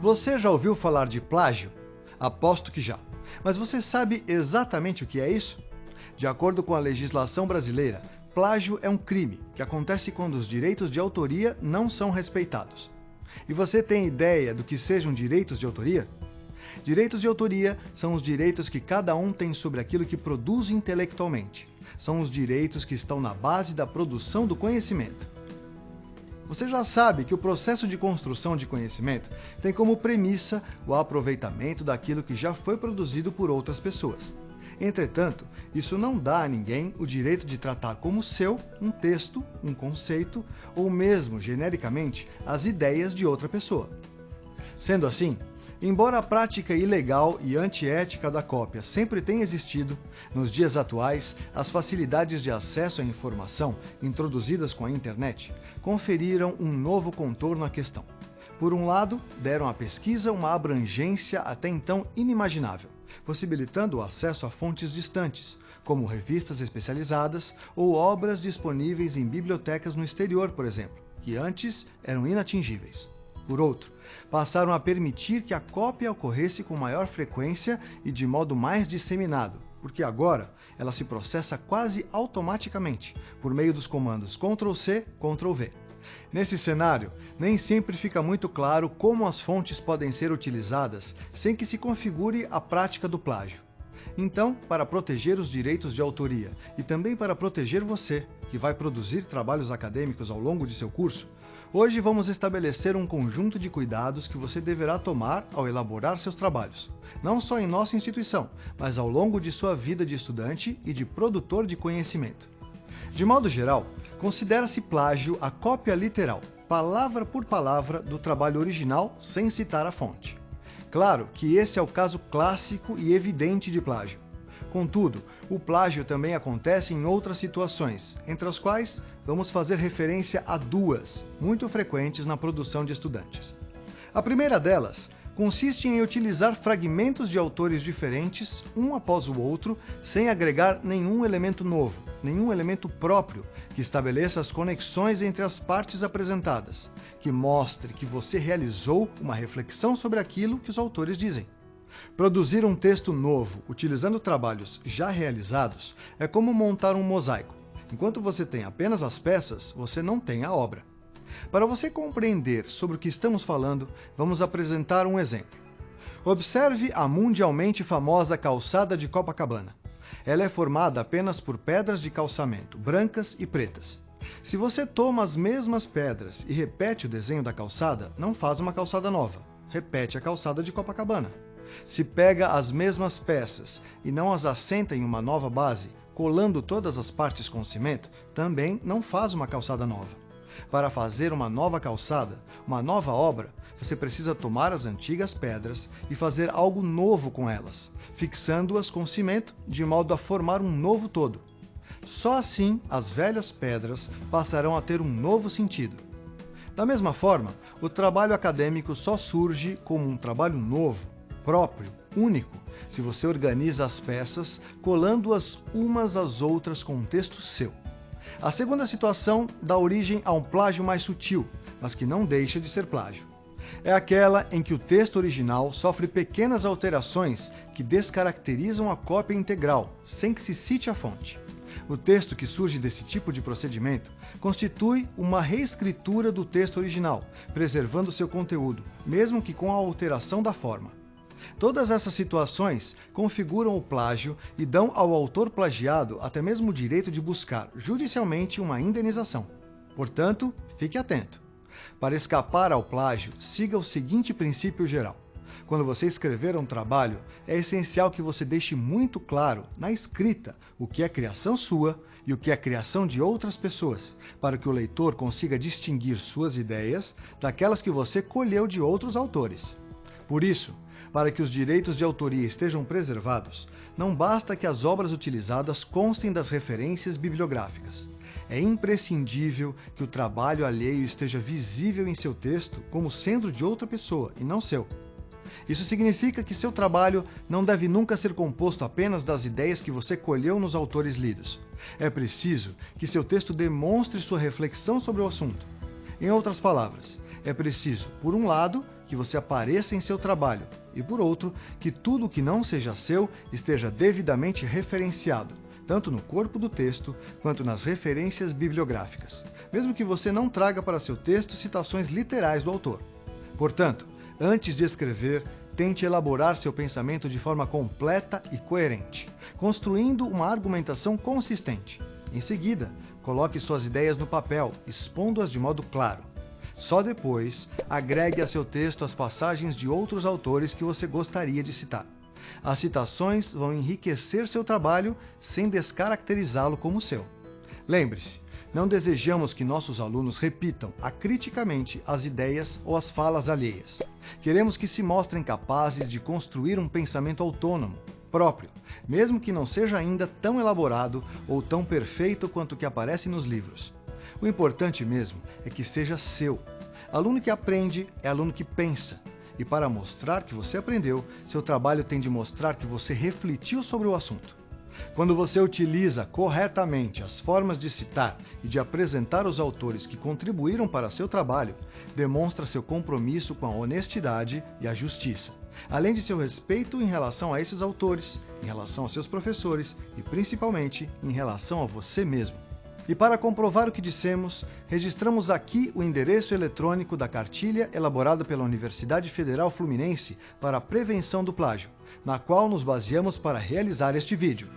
Você já ouviu falar de plágio? Aposto que já. Mas você sabe exatamente o que é isso? De acordo com a legislação brasileira, plágio é um crime que acontece quando os direitos de autoria não são respeitados. E você tem ideia do que sejam direitos de autoria? Direitos de autoria são os direitos que cada um tem sobre aquilo que produz intelectualmente. São os direitos que estão na base da produção do conhecimento. Você já sabe que o processo de construção de conhecimento tem como premissa o aproveitamento daquilo que já foi produzido por outras pessoas. Entretanto, isso não dá a ninguém o direito de tratar como seu um texto, um conceito ou mesmo, genericamente, as ideias de outra pessoa. Sendo assim, embora a prática ilegal e antiética da cópia sempre tenha existido, nos dias atuais, as facilidades de acesso à informação introduzidas com a internet conferiram um novo contorno à questão. Por um lado, deram à pesquisa uma abrangência até então inimaginável, possibilitando o acesso a fontes distantes, como revistas especializadas ou obras disponíveis em bibliotecas no exterior, por exemplo, que antes eram inatingíveis. Por outro, passaram a permitir que a cópia ocorresse com maior frequência e de modo mais disseminado, porque agora ela se processa quase automaticamente, por meio dos comandos Ctrl+C, Ctrl+V. Nesse cenário, nem sempre fica muito claro como as fontes podem ser utilizadas sem que se configure a prática do plágio. Então, para proteger os direitos de autoria e também para proteger você, que vai produzir trabalhos acadêmicos ao longo de seu curso, hoje vamos estabelecer um conjunto de cuidados que você deverá tomar ao elaborar seus trabalhos, não só em nossa instituição, mas ao longo de sua vida de estudante e de produtor de conhecimento. De modo geral, considera-se plágio a cópia literal, palavra por palavra, do trabalho original sem citar a fonte. Claro que esse é o caso clássico e evidente de plágio. Contudo, o plágio também acontece em outras situações, entre as quais vamos fazer referência a duas, muito frequentes na produção de estudantes. A primeira delas consiste em utilizar fragmentos de autores diferentes, um após o outro, sem agregar nenhum elemento novo, nenhum elemento próprio que estabeleça as conexões entre as partes apresentadas, que mostre que você realizou uma reflexão sobre aquilo que os autores dizem. Produzir um texto novo utilizando trabalhos já realizados é como montar um mosaico. Enquanto você tem apenas as peças, você não tem a obra. Para você compreender sobre o que estamos falando, vamos apresentar um exemplo. Observe a mundialmente famosa calçada de Copacabana. Ela é formada apenas por pedras de calçamento, brancas e pretas. Se você toma as mesmas pedras e repete o desenho da calçada, não faz uma calçada nova. Repete a calçada de Copacabana. Se pega as mesmas peças e não as assenta em uma nova base, colando todas as partes com cimento, também não faz uma calçada nova. Para fazer uma nova calçada, uma nova obra, você precisa tomar as antigas pedras e fazer algo novo com elas, fixando-as com cimento de modo a formar um novo todo. Só assim as velhas pedras passarão a ter um novo sentido. Da mesma forma, o trabalho acadêmico só surge como um trabalho novo, próprio, único, se você organiza as peças, colando-as umas às outras com um texto seu. A segunda situação dá origem a um plágio mais sutil, mas que não deixa de ser plágio. É aquela em que o texto original sofre pequenas alterações que descaracterizam a cópia integral, sem que se cite a fonte. O texto que surge desse tipo de procedimento constitui uma reescritura do texto original, preservando seu conteúdo, mesmo que com a alteração da forma. Todas essas situações configuram o plágio e dão ao autor plagiado até mesmo o direito de buscar judicialmente uma indenização. Portanto, fique atento. Para escapar ao plágio, siga o seguinte princípio geral. Quando você escrever um trabalho, é essencial que você deixe muito claro, na escrita, o que é criação sua e o que é criação de outras pessoas, para que o leitor consiga distinguir suas ideias daquelas que você colheu de outros autores. Por isso, para que os direitos de autoria estejam preservados, não basta que as obras utilizadas constem das referências bibliográficas. É imprescindível que o trabalho alheio esteja visível em seu texto como sendo de outra pessoa e não seu. Isso significa que seu trabalho não deve nunca ser composto apenas das ideias que você colheu nos autores lidos. É preciso que seu texto demonstre sua reflexão sobre o assunto. Em outras palavras, É preciso, por um lado, que você apareça em seu trabalho e, por outro, que tudo que não seja seu esteja devidamente referenciado, tanto no corpo do texto quanto nas referências bibliográficas, mesmo que você não traga para seu texto citações literais do autor. Portanto, antes de escrever, tente elaborar seu pensamento de forma completa e coerente, construindo uma argumentação consistente. Em seguida, coloque suas ideias no papel, expondo-as de modo claro. Só depois, agregue a seu texto as passagens de outros autores que você gostaria de citar. As citações vão enriquecer seu trabalho sem descaracterizá-lo como seu. Lembre-se, não desejamos que nossos alunos repitam acriticamente as ideias ou as falas alheias. Queremos que se mostrem capazes de construir um pensamento autônomo, próprio, mesmo que não seja ainda tão elaborado ou tão perfeito quanto o que aparece nos livros. O importante mesmo é que seja seu. Aluno que aprende é aluno que pensa. E para mostrar que você aprendeu, seu trabalho tem de mostrar que você refletiu sobre o assunto. Quando você utiliza corretamente as formas de citar e de apresentar os autores que contribuíram para seu trabalho, demonstra seu compromisso com a honestidade e a justiça, além de seu respeito em relação a esses autores, em relação aos seus professores e, principalmente, em relação a você mesmo. E para comprovar o que dissemos, registramos aqui o endereço eletrônico da cartilha elaborada pela Universidade Federal Fluminense para a prevenção do plágio, na qual nos baseamos para realizar este vídeo.